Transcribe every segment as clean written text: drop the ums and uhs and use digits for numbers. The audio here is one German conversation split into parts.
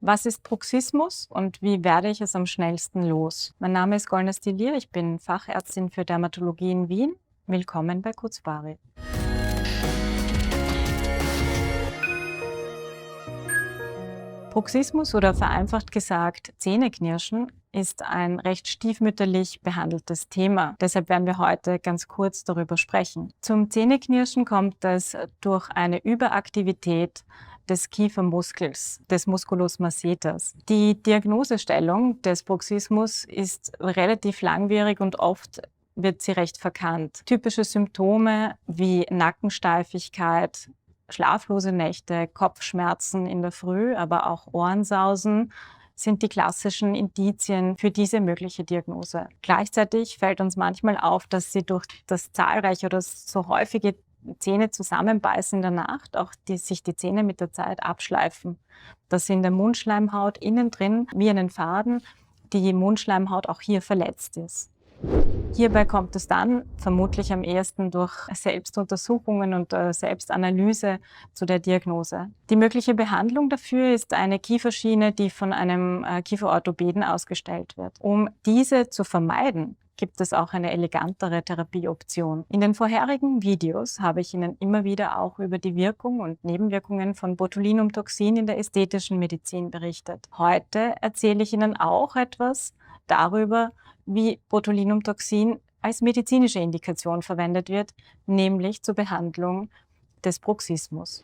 Was ist Bruxismus und wie werde ich es am schnellsten los? Mein Name ist Golnar Stilier, ich bin Fachärztin für Dermatologie in Wien. Willkommen bei Kurzbari. Bruxismus oder vereinfacht gesagt Zähneknirschen ist ein recht stiefmütterlich behandeltes Thema. Deshalb werden wir heute ganz kurz darüber sprechen. Zum Zähneknirschen kommt es durch eine Überaktivität des Kiefermuskels, des Musculus masseters. Die Diagnosestellung des Bruxismus ist relativ langwierig und oft wird sie recht verkannt. Typische Symptome wie Nackensteifigkeit, schlaflose Nächte, Kopfschmerzen in der Früh, aber auch Ohrensausen sind die klassischen Indizien für diese mögliche Diagnose. Gleichzeitig fällt uns manchmal auf, dass sie durch das zahlreiche oder so häufige Zähne zusammenbeißen in der Nacht, auch sich die Zähne mit der Zeit abschleifen. Dass in der Mundschleimhaut innen drin, wie einen Faden, die Mundschleimhaut auch hier verletzt ist. Hierbei kommt es dann vermutlich am ehesten durch Selbstuntersuchungen und Selbstanalyse zu der Diagnose. Die mögliche Behandlung dafür ist eine Kieferschiene, die von einem Kieferorthopäden ausgestellt wird. Um diese zu vermeiden, gibt es auch eine elegantere Therapieoption. In den vorherigen Videos habe ich Ihnen immer wieder auch über die Wirkung und Nebenwirkungen von Botulinumtoxin in der ästhetischen Medizin berichtet. Heute erzähle ich Ihnen auch etwas darüber, wie Botulinumtoxin als medizinische Indikation verwendet wird, nämlich zur Behandlung des Bruxismus.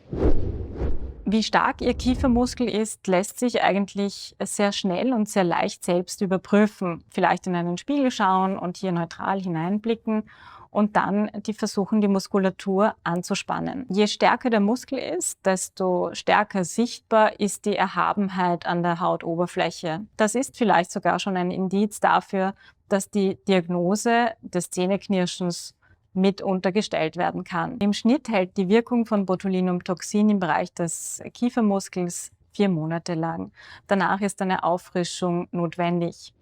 Wie stark Ihr Kiefermuskel ist, lässt sich eigentlich sehr schnell und sehr leicht selbst überprüfen. Vielleicht in einen Spiegel schauen und hier neutral hineinblicken und dann versuchen, die Muskulatur anzuspannen. Je stärker der Muskel ist, desto stärker sichtbar ist die Erhabenheit an der Hautoberfläche. Das ist vielleicht sogar schon ein Indiz dafür, dass die Diagnose des Zähneknirschens mit untergestellt werden kann. Im Schnitt hält die Wirkung von Botulinumtoxin im Bereich des Kiefermuskels 4 Monate lang. Danach ist eine Auffrischung notwendig.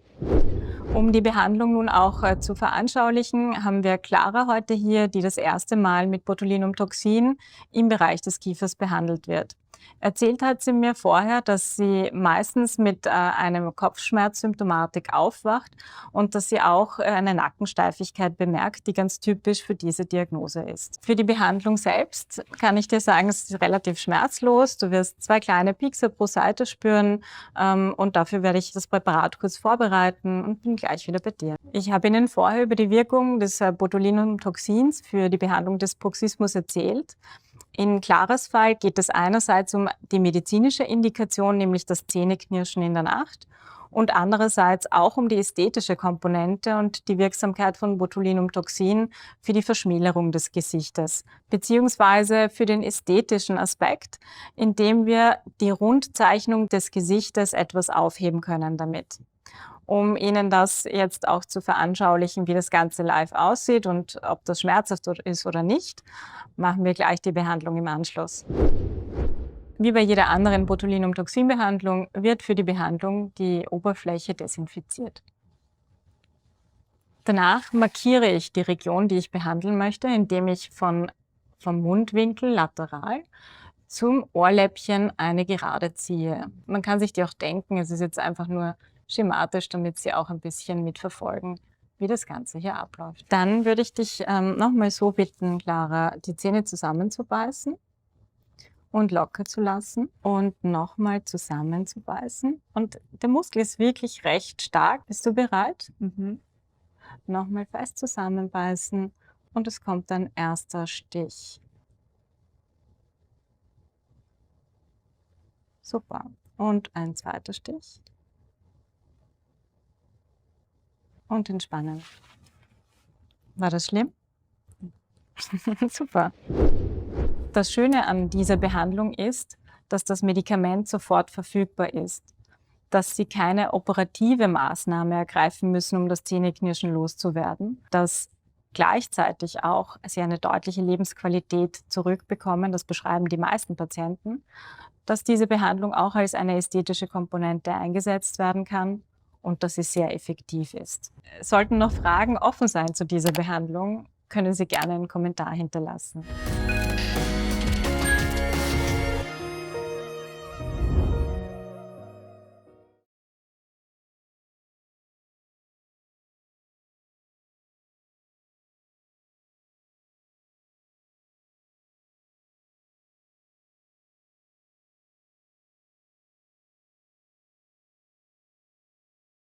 Um die Behandlung nun auch zu veranschaulichen, haben wir Clara heute hier, die das erste Mal mit Botulinumtoxin im Bereich des Kiefers behandelt wird. Erzählt hat sie mir vorher, dass sie meistens mit einer Kopfschmerzsymptomatik aufwacht und dass sie auch eine Nackensteifigkeit bemerkt, die ganz typisch für diese Diagnose ist. Für die Behandlung selbst kann ich dir sagen, es ist relativ schmerzlos. Du wirst 2 kleine Piekser pro Seite spüren und dafür werde ich das Präparat kurz vorbereiten und bin gleich wieder bei dir. Ich habe Ihnen vorher über die Wirkung des Botulinumtoxins für die Behandlung des Bruxismus erzählt. In Claras Fall geht es einerseits um die medizinische Indikation, nämlich das Zähneknirschen in der Nacht, und andererseits auch um die ästhetische Komponente und die Wirksamkeit von Botulinumtoxin für die Verschmälerung des Gesichtes, beziehungsweise für den ästhetischen Aspekt, indem wir die Rundzeichnung des Gesichtes etwas aufheben können damit. Um Ihnen das jetzt auch zu veranschaulichen, wie das Ganze live aussieht und ob das schmerzhaft ist oder nicht, machen wir gleich die Behandlung im Anschluss. Wie bei jeder anderen Botulinumtoxin-Behandlung wird für die Behandlung die Oberfläche desinfiziert. Danach markiere ich die Region, die ich behandeln möchte, indem ich vom Mundwinkel lateral zum Ohrläppchen eine Gerade ziehe. Man kann sich die auch denken, es ist jetzt einfach nur schematisch, damit Sie auch ein bisschen mitverfolgen, wie das Ganze hier abläuft. Dann würde ich dich nochmal so bitten, Clara, die Zähne zusammenzubeißen und locker zu lassen und nochmal zusammenzubeißen. Und der Muskel ist wirklich recht stark. Bist du bereit? Nochmal fest zusammenbeißen und es kommt ein erster Stich. Super. Und ein zweiter Stich. Und entspannen. War das schlimm? Super. Das Schöne an dieser Behandlung ist, dass das Medikament sofort verfügbar ist, dass Sie keine operative Maßnahme ergreifen müssen, um das Zähneknirschen loszuwerden, dass gleichzeitig auch Sie eine deutliche Lebensqualität zurückbekommen, das beschreiben die meisten Patienten, dass diese Behandlung auch als eine ästhetische Komponente eingesetzt werden kann und dass sie sehr effektiv ist. Sollten noch Fragen offen sein zu dieser Behandlung, können Sie gerne einen Kommentar hinterlassen.